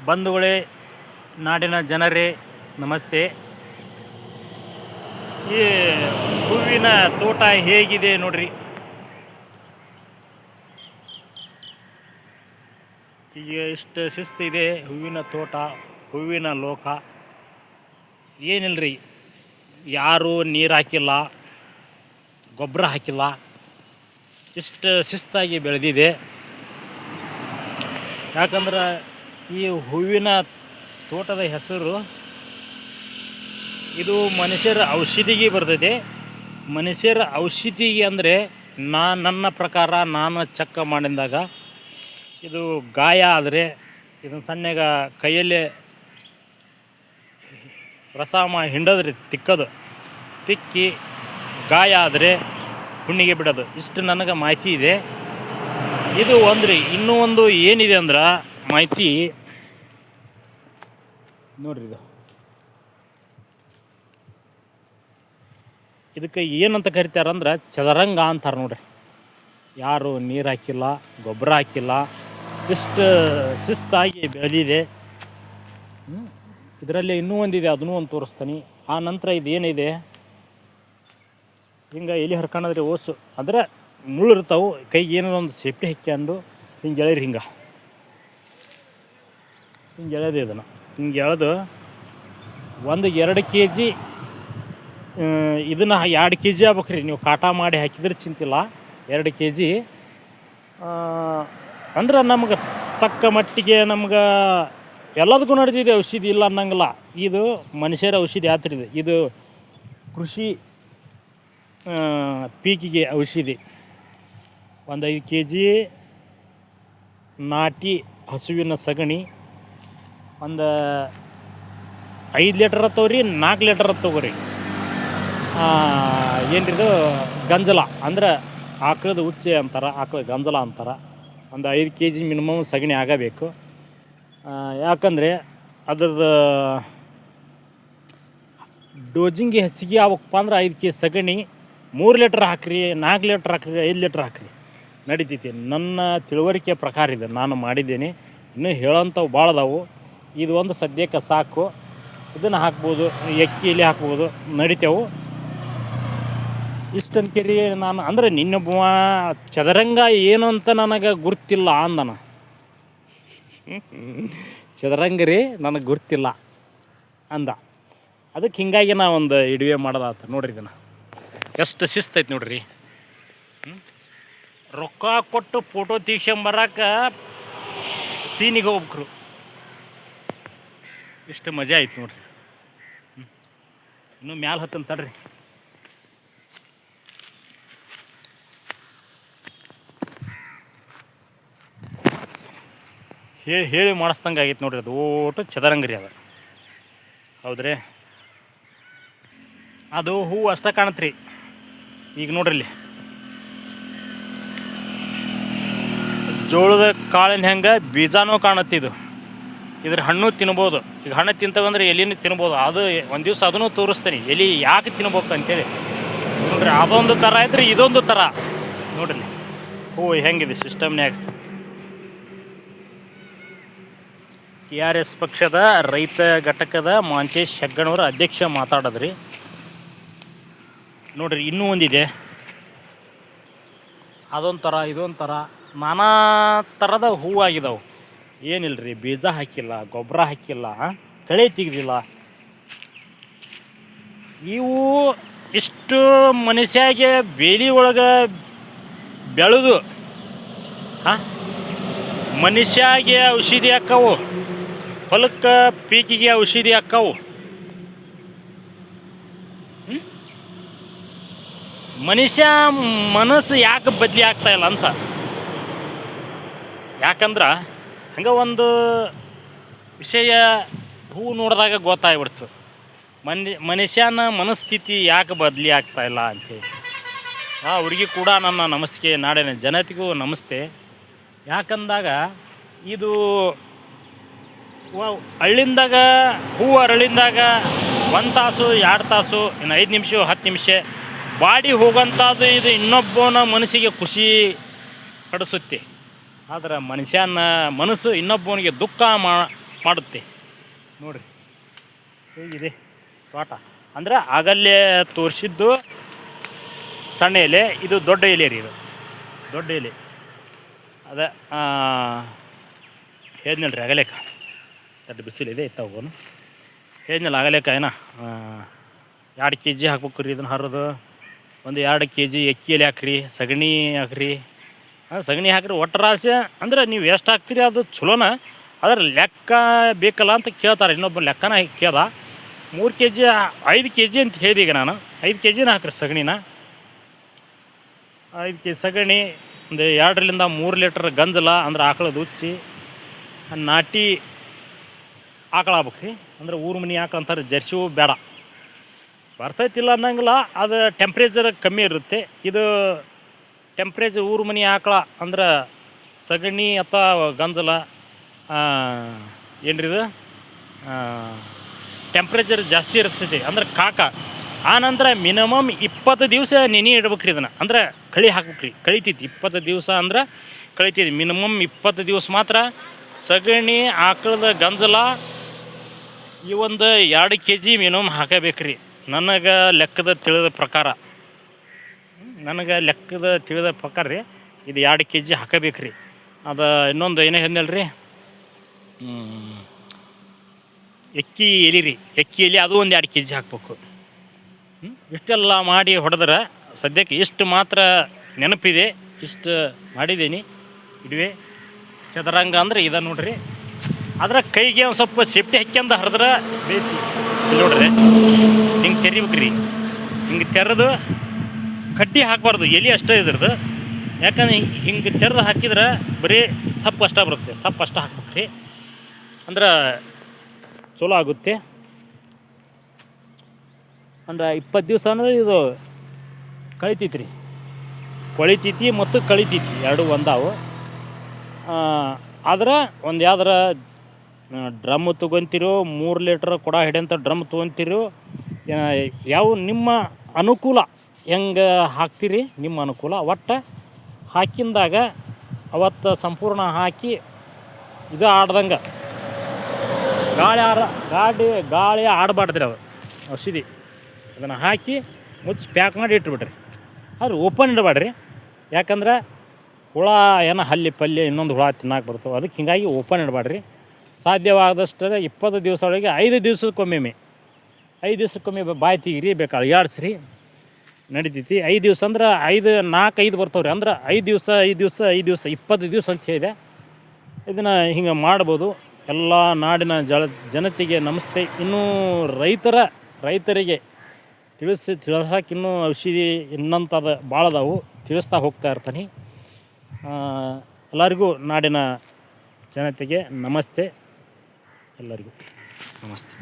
ಬಂಧುಗಳೇ, ನಾಡಿನ ಜನರೇ ನಮಸ್ತೆ. ಈ ಹೂವಿನ ತೋಟ ಹೇಗಿದೆ ನೋಡ್ರಿ. ಈಗ ಇಷ್ಟು ಶಿಸ್ತಿದೆ ಹೂವಿನ ತೋಟ, ಹೂವಿನ ಲೋಕ. ಏನಿಲ್ರಿ, ಯಾರೂ ನೀರು ಹಾಕಿಲ್ಲ, ಗೊಬ್ಬರ ಹಾಕಿಲ್ಲ, ಇಷ್ಟು ಶಿಸ್ತಾಗಿ ಬೆಳೆದಿದೆ. ಯಾಕಂದ್ರೆ ಈ ಹೂವಿನ ತೋಟದ ಹೆಸರು ಇದು ಮನುಷ್ಯರ ಔಷಧಿಗೆ ಬರ್ತದೆ. ಮನುಷ್ಯರ ಔಷಧಿಗೆ ಅಂದರೆ ನನ್ನ ಪ್ರಕಾರ ನಾನು ಚೆಕ್ ಮಾಡಿದಾಗ ಇದು ಗಾಯ ಆದರೆ ಇದನ್ನು ಸಣ್ಣಗ ಕೈಯಲ್ಲೇ ಹಿಂಡೋದ್ರಿ, ತಿಕ್ಕಿ ಗಾಯ ಆದರೆ ಹುಣ್ಣಿಗೆ ಬಿಡೋದು. ಇಷ್ಟು ನನಗೆ ಮಾಹಿತಿ ಇದೆ. ಇದು ಒಂದ್ರಿ. ಇನ್ನೂ ಒಂದು ಏನಿದೆ ಅಂದ್ರೆ ಮಾಹಿತಿ ನೋಡ್ರಿ. ಇದಕ್ಕೆ ಏನಂತ ಕರಿತಾರಂದ್ರೆ ಚದರಂಗ ಅಂತಾರೆ ನೋಡ್ರಿ. ಯಾರು ನೀರು ಹಾಕಿಲ್ಲ, ಗೊಬ್ಬರ ಹಾಕಿಲ್ಲ, ಇಷ್ಟು ಶಿಸ್ತಾಗಿ ಬೆಳೆದಿದೆ. ಇದರಲ್ಲಿ ಇನ್ನೂ ಒಂದಿದೆ, ಅದನ್ನೂ ಒಂದು ತೋರಿಸ್ತಾನೆ. ಆ ನಂತರ ಇದೇನಿದೆ, ಹಿಂಗೆ ಎಲ್ಲಿ ಹರ್ಕೊಂಡ್ರೆ ಓಸು ಅಂದರೆ ಮುಳ್ಳು ಇರ್ತಾವೆ. ಕೈಗೆ ಏನೋ ಒಂದು ಸೇಫ್ಟಿ ಹಾಕ್ಯಂಡು ಹಿಂಗೆ ಎಳೀರಿ. ಹಿಂಗೆ ಎಳೆದು ಇದನ್ನು ಹಿಂಗೆ ಎಳೆದು 1-2 kg ಇದನ್ನು 2 kg ಆಗ್ಬೇಕ್ರಿ. ನೀವು ಕಾಟ ಮಾಡಿ ಹಾಕಿದ್ರೆ ಚಿಂತಿಲ್ಲ. 2 kg ಅಂದ್ರೆ ನಮ್ಗೆ ತಕ್ಕ ಮಟ್ಟಿಗೆ ನಮ್ಗೆ ಎಲ್ಲದಕ್ಕೂ ನಡೆದಿದೆ. ಔಷಧಿ ಇಲ್ಲ ಅನ್ನಂಗಿಲ್ಲ. ಇದು ಮನುಷ್ಯರ ಔಷಧಿ ಆತ್ರಿದೆ. ಇದು ಕೃಷಿ ಪೀಕಿಗೆ ಔಷಧಿ. 5 kg ನಾಟಿ ಹಸುವಿನ ಸಗಣಿ, ಒಂದು 5 ಲೀಟರ್ ತಗೋರಿ, 4 ಲೀಟರ್ ತಗೋರಿ. ಏನ್ರಿದು ಗಂಜಲ ಅಂದ್ರೆ ಆಕಳದ ಉಚ್ಚೆ ಅಂತಾರೆ, ಆಕಳ ಗಂಜಲ ಅಂತಾರೆ. ಒಂದು 5 kg ಮಿನಿಮಮ್ ಸಗಣಿ ಆಗಬೇಕು. ಯಾಕಂದರೆ ಅದ್ರದ್ದು ಡೋಜಿಂಗ್ ಹೆಚ್ಚಿಗೆ ಆಗ್ಬೇಕಪ್ಪ ಅಂದ್ರೆ 5 kg ಸಗಣಿ 3 ಲೀಟ್ರ್ ಹಾಕ್ರಿ, 4 ಲೀಟ್ರ್ ಹಾಕ್ರಿ, 5 ಲೀಟ್ರ್ ಹಾಕ್ರಿ, ನಡೀತೈತಿ. ನನ್ನ ತಿಳುವಳಿಕೆ ಪ್ರಕಾರ ಇದೆ, ನಾನು ಮಾಡಿದ್ದೇನೆ. ಇನ್ನೂ ಹೇಳೋಂಥವು ಭಾಳ ಅದಾವು. ಇದು ಒಂದು ಸದ್ಯಕ್ಕೆ ಸಾಕು. ಇದನ್ನು ಹಾಕ್ಬೋದು, ಎಕ್ಕಿಲಿ ಹಾಕ್ಬೋದು, ನಡಿತೇವು. ಇಷ್ಟಂತೀರಿ ನಾನು. ಅಂದರೆ ನಿನ್ನೊಬ್ಬ ಚದರಂಗ ಏನು ಅಂತ ನನಗೆ ಗುರ್ತಿಲ್ಲ ಅಂದನ. ಚದರಂಗ ರೀ ನನಗೆ ಗುರ್ತಿಲ್ಲ ಅಂದ. ಅದಕ್ಕೆ ಹಿಂಗಾಗಿ ನಾ ಒಂದು ಇಡುವೆ ಮಾಡೋದಾತ ನೋಡ್ರಿ. ಇದನ್ನು ಎಷ್ಟು ಶಿಸ್ತೈತಿ ನೋಡ್ರಿ. ರೊಕ್ಕ ಕೊಟ್ಟು ಫೋಟೋ ತೀಕ್ಸ್ಕೊಂಬರಕ್ಕೆ ಸೀನಿಗೆ ಹೋಗ್ಬೇಕ್ರು. ಇಷ್ಟು ಮಜಾ ಆಯ್ತು ನೋಡ್ರಿ. ಇನ್ನೂ ಮ್ಯಾಲೆ ಹತ್ತಂತ ತಡ್ರಿ. ಹೇಳಿ ಮಾಡಿಸ್ದಂಗೆ ಆಗೈತೆ ನೋಡ್ರಿ. ಅದು ಓಟು ಚದರಂಗರಿ ಅದು. ಹೌದ್ರಿ, ಅದು ಹೂವು ಅಷ್ಟೇ ಕಾಣತ್ರಿ. ಈಗ ನೋಡ್ರಿ, ಇಲ್ಲಿ ಜೋಳದ ಕಾಳಿನ ಹೆಂಗೆ ಬೀಜನೂ ಕಾಣುತ್ತೆ. ಇದ್ರ ಹಣ್ಣು ತಿನ್ಬೋದು. ಈಗ ಹಣ್ಣು ತಿಂತವಂದ್ರೆ ಎಲಿನೂ ತಿನ್ಬೋದು. ಅದು ಒಂದು ದಿವಸ ಅದನ್ನು ತೋರಿಸ್ತೀನಿ, ಎಲಿ ಯಾಕೆ ತಿನ್ಬೇಕು ಅಂತೇಳಿ. ನೋಡ್ರಿ, ಅದೊಂದು ಥರ ಐತ್ರಿ, ಇದೊಂದು ಥರ ನೋಡ್ರಿ ಹೂವು ಹೆಂಗಿದೆ ಸಿಸ್ಟಮ್ನ್ಯಾಗ. TRS ಪಕ್ಷದ ರೈತ ಘಟಕದ ಮಾಂತೇಶ್ ಹೆಗ್ಗಣ್ಣವ್ರ ಅಧ್ಯಕ್ಷ ಮಾತಾಡೋದ್ರಿ. ನೋಡ್ರಿ, ಇನ್ನೂ ಒಂದಿದೆ, ಅದೊಂದು ಥರ, ಇದೊಂದು ಥರ, ನಾನಾ ಥರದ ಹೂವು ಆಗಿದಾವೆ. ಏನಿಲ್ಲರಿ, ಬೀಜ ಹಾಕಿಲ್ಲ, ಗೊಬ್ಬರ ಹಾಕಿಲ್ಲ, ಕಳೆ ತೆಗೆದಿಲ್ಲ. ಇವು ಇಷ್ಟು ಮನುಷ್ಯಾಗೆ ಬೇಲಿ ಒಳಗೆ ಬೆಳೆದು ಮನುಷ್ಯಾಗೆ ಔಷಧಿ ಹಾಕ್ಕವು, ಹೊಲಕ್ಕೆ ಪೀಕಿಗೆ ಔಷಧಿ ಹಾಕ್ಕವು. ಮನುಷ್ಯ ಮನಸ್ಸು ಯಾಕೆ ಬದಲಿ ಆಗ್ತಾಯಿಲ್ಲ ಅಂತ. ಯಾಕಂದ್ರೆ ಹಂಗೆ ಒಂದು ವಿಷಯ ಹೂ ನೋಡಿದಾಗ ಗೊತ್ತಾಗ್ಬಿಡ್ತು, ಮನುಷ್ಯನ ಮನಸ್ಥಿತಿ ಯಾಕೆ ಬದಲಿ ಆಗ್ತಾಯಿಲ್ಲ ಅಂತೇಳಿ. ಅವ್ರಿಗೆ ಕೂಡ ನನ್ನ ನಮಸ್ತೆ, ನಾಡಿನ ಜನತೆಗೂ ನಮಸ್ತೆ. ಯಾಕಂದಾಗ ಇದು ಹಳ್ಳಿಂದಾಗ ಹೂವು ಅರಳಿಂದಾಗ 1 ತಾಸು 2 ತಾಸು, ಇನ್ನು 5 ನಿಮಿಷ 10 ನಿಮಿಷ ಬಾಡಿ ಹೋಗೋಂಥದ್ದು. ಇದು ಇನ್ನೊಬ್ಬನ ಮನಸ್ಸಿಗೆ ಖುಷಿ ಪಡಿಸುತ್ತೆ. ಆದ್ರೆ ಮನುಷ್ಯನ ಮನಸ್ಸು ಇನ್ನೊಬ್ಬನಿಗೆ ದುಃಖ ಮಾಡುತ್ತೆ. ನೋಡಿರಿ ಹೇಗಿದೆ ತೋಟ. ಅಂದ್ರೆ ಆಗಲ್ಲೇ ತೋರಿಸಿದ್ದು ಸಣ್ಣ ಎಲೆ, ಇದು ದೊಡ್ಡ ಎಲೆ ರೀ. ಇದು ದೊಡ್ಡ ಎಲೆ ಅದ ಹೇಳಿದ್ನಲ್ರಿ ಅಗಲೇಕ. ದೊಡ್ಡ ಬಿಸಿಲಿದೆ ಇತ್ತ ಹೋಗೋನು. ಹೇಳಿದ್ನಲ್ಲ ಅಗಲೇಕ ಏನ 2 kg ಹಾಕ್ಬೇಕು ರೀ. ಇದನ್ನು ಹರಿದು ಒಂದು 2 kg ಅಕ್ಕಿ ಎಲೆ ಹಾಕ್ರಿ, ಸಗಣಿ ಹಾಕ್ರಿ. ಸಗಣಿ ಹಾಕ್ರಿ ಒಟ್ಟರಾಶೆ. ಅಂದ್ರೆ ನೀವು ಎಷ್ಟು ಹಾಕ್ತೀರಿ ಅದು ಚಲೋನ, ಅದ್ರ ಲೆಕ್ಕ ಬೇಕಲ್ಲ ಅಂತ ಕೇಳ್ತಾರೆ. ಇನ್ನೊಬ್ಬ ಲೆಕ್ಕನ ಕೇಳ್ದ 3 kg 5 kg ಅಂತ ಹೇಳಿದೆ. ಈಗ ನಾನು 5 kg ಹಾಕ್ರಿ ಸಗಣಿನ. 5 kg ಸಗಣಿ, ಒಂದು 2ರಿಂದ 3 ಲೀಟ್ರ್ ಗಂಜಲ ಅಂದ್ರೆ ಆಕಳದ ಉಚ್ಚಿ ನಾಟಿ ಆಕಳ ಆಗ್ಬೇಕು ರೀ. ಅಂದ್ರೆ ಊರು ಮನೆ ಆಕಳ ಅಂತಾರೆ, ಜರ್ಸಿವು ಬೇಡ. ಬರ್ತೈತಿಲ್ಲ ಅನ್ನಂಗಿಲ್ಲ, ಅದು ಟೆಂಪ್ರೇಚರ್ ಕಮ್ಮಿ ಇರುತ್ತೆ. ಇದು ಟೆಂಪ್ರೇಚರ್ ಊರು ಮನೆ ಆಕಳ ಅಂದ್ರೆ ಸಗಣಿ ಅಥವಾ ಗಂಜಲ ಏನ್ರಿ ಇದು ಟೆಂಪ್ರೇಚರ್ ಜಾಸ್ತಿ ಇರ್ತೈತಿ. ಅಂದ್ರೆ ಕಾಕ ಆನಂತರ ಮಿನಿಮಮ್ 20 ದಿವಸ ನೆನೆ ಇಡ್ಬೇಕು ರೀ. ಇದನ್ನು ಅಂದ್ರೆ ಕಳಿ ಹಾಕ್ಬೇಕು ರೀ. ಕಳಿತೈತಿ 20 ದಿವಸ ಅಂದ್ರೆ ಕಳಿತೈತಿ. ಮಿನಿಮಮ್ 20 ದಿವಸ ಮಾತ್ರ ಸಗಣಿ ಆಕಳದ ಗಂಜಲ ಈ ಒಂದು 2 kg ಮಿನಿಮಮ್ ಹಾಕಬೇಕು ರೀ. ನನಗೆ ಲೆಕ್ಕದ ತಿಳಿದ ಪ್ರಕಾರ ರೀ ಇದು 2 kg ಹಾಕಬೇಕು ರೀ. ಅದು ಇನ್ನೊಂದು ಏನೇ ಹೇಳಿದ್ನಲ್ರಿ, ಎಕ್ಕಿ ಎಲೆ ರೀ. ಎಕ್ಕಿ ಎಲೆ ಅದು ಒಂದು 2 kg ಹಾಕ್ಬೇಕು. ಇಷ್ಟೆಲ್ಲ ಮಾಡಿ ಹೊಡೆದ್ರೆ ಸದ್ಯಕ್ಕೆ ಇಷ್ಟು ಮಾತ್ರ ನೆನಪಿದೆ. ಇಷ್ಟು ಮಾಡಿದ್ದೀನಿ. ಇಡುವೆ ಚದರಂಗ ಅಂದ್ರೆ ಇದು ನೋಡ್ರಿ. ಅದರ ಕೈಗೆ ಒಂದು ಸ್ವಲ್ಪ ಸೇಫ್ಟಿ ಹಾಕ್ಯಂದು ಹರಿದ್ರೆ ಬೇಯಿಸಿ ನೋಡ್ರಿ. ಹಿಂಗೆ ತೆರಿಬೇಕು ರೀ. ಹಿಂಗೆ ತೆರೆದು ಕಡ್ಡಿ ಹಾಕಬಾರ್ದು, ಎಲೆ ಅಷ್ಟೇ ಇದ್ರದ್ದು. ಯಾಕಂದ್ರೆ ಹಿಂಗೆ ತೆರೆದು ಹಾಕಿದ್ರೆ ಬರೀ ಸಪ್ಪು ಅಷ್ಟೇ ಬರುತ್ತೆ. ಸಪ್ಪು ಅಷ್ಟೇ ಹಾಕ್ಬೇಕು ರೀ, ಅಂದ್ರೆ ಚಲೋ ಆಗುತ್ತೆ. ಅಂದ್ರೆ 20 ದಿವಸ ಅಂದರೆ ಇದು ಕಳಿತೈತಿ ರೀ. ಕೊಳಿತೈತಿ ಮತ್ತು ಕಳಿತೈತಿ ಎರಡು ಒಂದಾವು. ಆದ್ರೆ ಒಂದು ಯಾವ್ದಾರ ಡ್ರಮ್ ತೊಗೊತಿರೋ, 3 ಲೀಟ್ರ್ ಕೊಡ ಹಿಡಿಯಂಥ ಡ್ರಮ್ ತೊಗೊತಿರೋ, ಯಾವ ನಿಮ್ಮ ಅನುಕೂಲ ಹೆಂಗೆ ಹಾಕ್ತೀರಿ ನಿಮ್ಮ ಅನುಕೂಲ. ಒಟ್ಟು ಹಾಕಿಂದಾಗ ಅವತ್ತು ಸಂಪೂರ್ಣ ಹಾಕಿ ಇದು ಆಡ್ದಂಗೆ ಗಾಳಿ ಆಡಬಾರ್ದ್ರಿ. ಅದು ಔಷಧಿ ಅದನ್ನು ಹಾಕಿ ಮುಚ್ಚಿ ಪ್ಯಾಕ್ ಮಾಡಿ ಇಟ್ಬಿಟ್ರಿ. ಆದ್ರೆ ಓಪನ್ ಇಡಬೇಡ್ರಿ. ಯಾಕಂದ್ರೆ ಹುಳ ಏನೋ ಹಲ್ಲಿ ಪಲ್ಯ ಇನ್ನೊಂದು ಹುಳ ತಿನ್ನಕ್ಕೆ ಬರ್ತವೆ. ಅದಕ್ಕೆ ಹಿಂಗಾಗಿ ಓಪನ್ ಇಡಬೇಡ್ರಿ. ಸಾಧ್ಯವಾದಷ್ಟು 20 ದಿವಸ ಒಳಗೆ 5 ದಿವಸಕ್ಕೊಮ್ಮೆ 5 ದಿವಸಕ್ಕೊಮ್ಮೆ ಬಾಯಿ ತೆಗೀರಿ, ಬೇಕಾದ್ರೆ ಯಾಡ್ಸ್ರಿ ನಡಿತೈತಿ. 5 ದಿವಸ ಅಂದ್ರೆ 4-5 ಬರ್ತಾವ್ರಿ. ಅಂದ್ರೆ 5 ದಿವಸ 20 ದಿವಸ ಅಂತ ಹೇಳಿದೆ. ಇದನ್ನು ಹಿಂಗೆ ಮಾಡ್ಬೋದು. ಎಲ್ಲ ನಾಡಿನ ಜನತೆಗೆ ನಮಸ್ತೆ. ಇನ್ನೂ ರೈತರಿಗೆ ತಿಳಿಸೋಕೆ ಇನ್ನೂ ಔಷಧಿ ಇನ್ನಂಥದ್ದು ಭಾಳ ಅದಾವು, ತಿಳಿಸ್ತಾ ಹೋಗ್ತಾ ಇರ್ತಾನೆ. ಎಲ್ಲರಿಗೂ ನಾಡಿನ ಜನತೆಗೆ ನಮಸ್ತೆ. ಎಲ್ಲರಿಗೂ ನಮಸ್ತೆ.